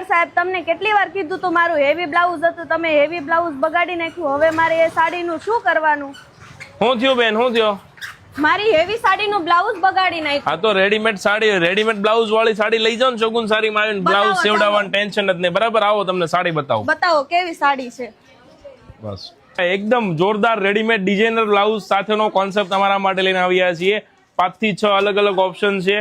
Taylor સાહેબ તમને કેટલી વાર કીધું તો મારું હેવી બ્લાઉઝ હતું, તમે હેવી બ્લાઉઝ બગાડી નાખ્યું. હવે મારે એ સાડીનું શું કરવાનું? શું થયું બેન, શું થયું? મારી હેવી સાડીનું બ્લાઉઝ બગાડી નાખ્યું. હા તો રેડીમેડ સાડી, રેડીમેડ બ્લાઉઝ વાળી સાડી લઈ જાઓ ને. શોગુન સાડીમાં આવીને બ્લાઉઝ સીવડાવવાનું ટેન્શન જ નહીં. બરાબર, આવો તમને સાડી બતાવો. બતાવો કેવી સાડી છે. બસ એકદમ જોરદાર રેડીમેડ ડિઝાઇનર બ્લાઉઝ સાથેનો કોન્સેપ્ટ તમારા માટે લઈને આવ્યા છીએ. 5 થી 6 અલગ અલગ ઓપ્શન છે.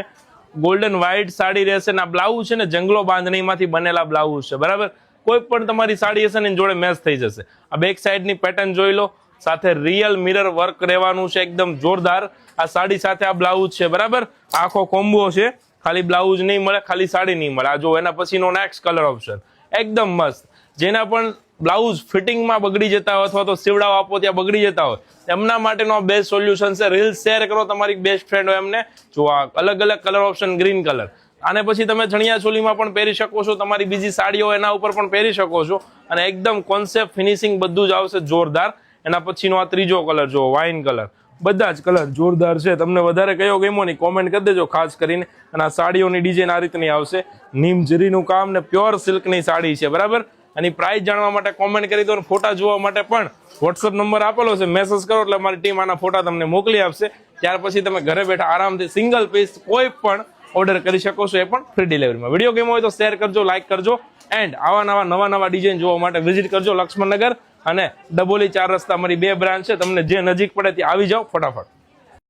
ગોલ્ડન વ્હાઇટ સાડી રહેશે ને આ બ્લાઉઝ છે ને જંગલો બાંધણીમાંથી બનેલા બ્લાઉઝ છે. બરાબર, કોઈ પણ તમારી સાડી હશે ને જોડે મેચ થઈ જશે. આ બેક સાઈડની પેટર્ન જોઈ લો, સાથે રિયલ મિરર વર્ક રહેવાનું છે, એકદમ જોરદાર. આ સાડી સાથે આ બ્લાઉઝ છે. બરાબર, આખો કોમ્બો છે. ખાલી બ્લાઉઝ નહીં મળે, ખાલી સાડી નહીં મળે. આ જો એના પછીનો નેક્સ્ટ કલર ઓપ્શન એકદમ મસ્ત. જેના પણ બ્લાઉઝ ફિટિંગમાં બગડી જતા હોય અથવા તો સીવડાવ આપો ત્યાં બગડી જતા હોય, એમના માટેનો બેસ્ટ સોલ્યુશન છે. રીલ્સ શેર કરો તમારી બેસ્ટ ફ્રેન્ડ હોય એમને. જો આ અલગ અલગ કલર ઓપ્શન, ગ્રીન કલર. આને પછી તમે ચણિયા ચોલીમાં પણ પહેરી શકો છો, તમારી બીજી સાડીઓ એના ઉપર પણ પહેરી શકો છો. અને એકદમ કોન્સેપ્ટ, ફિનિશિંગ બધું જ આવશે જોરદાર. એના પછીનો આ ત્રીજો કલર જો વાઇન કલર. બધા જ કલર જોરદાર છે. તમને વધારે કયો ગમ્યો નહીં કોમેન્ટ કરી દેજો ખાસ કરીને. અને આ સાડીઓની ડિઝાઇન આ રીતની આવશે, નીમ જરીનું કામ ને પ્યોર સિલ્કની સાડી છે. બરાબર, અને પ્રાઇસ જાણવા માટે કોમેન્ટ કરી દો. ફોટા જોવા માટે પણ વોટ્સઅપ નંબર આપેલો છે, મેસેજ કરો એટલે અમારી ટીમ આના ફોટા તમને મોકલી આપશે. ત્યાર પછી તમે ઘરે બેઠા આરામથી સિંગલ પીસ કોઈ પણ ઓર્ડર કરી શકો છો, એ પણ ફ્રી ડિલિવરીમાં. વિડીયો ગેમ હોય તો શેર કરજો, લાઇક કરજો. એન્ડ આવા નવા ડિઝાઇન જોવા માટે વિઝિટ કરજો લક્ષ્મણનગર અને ડબોલી 4 રસ્તા. અમારી 2 બ્રાન્ચ છે. તમને જે નજીક પડે ત્યાં આવી જાઓ ફટાફટ.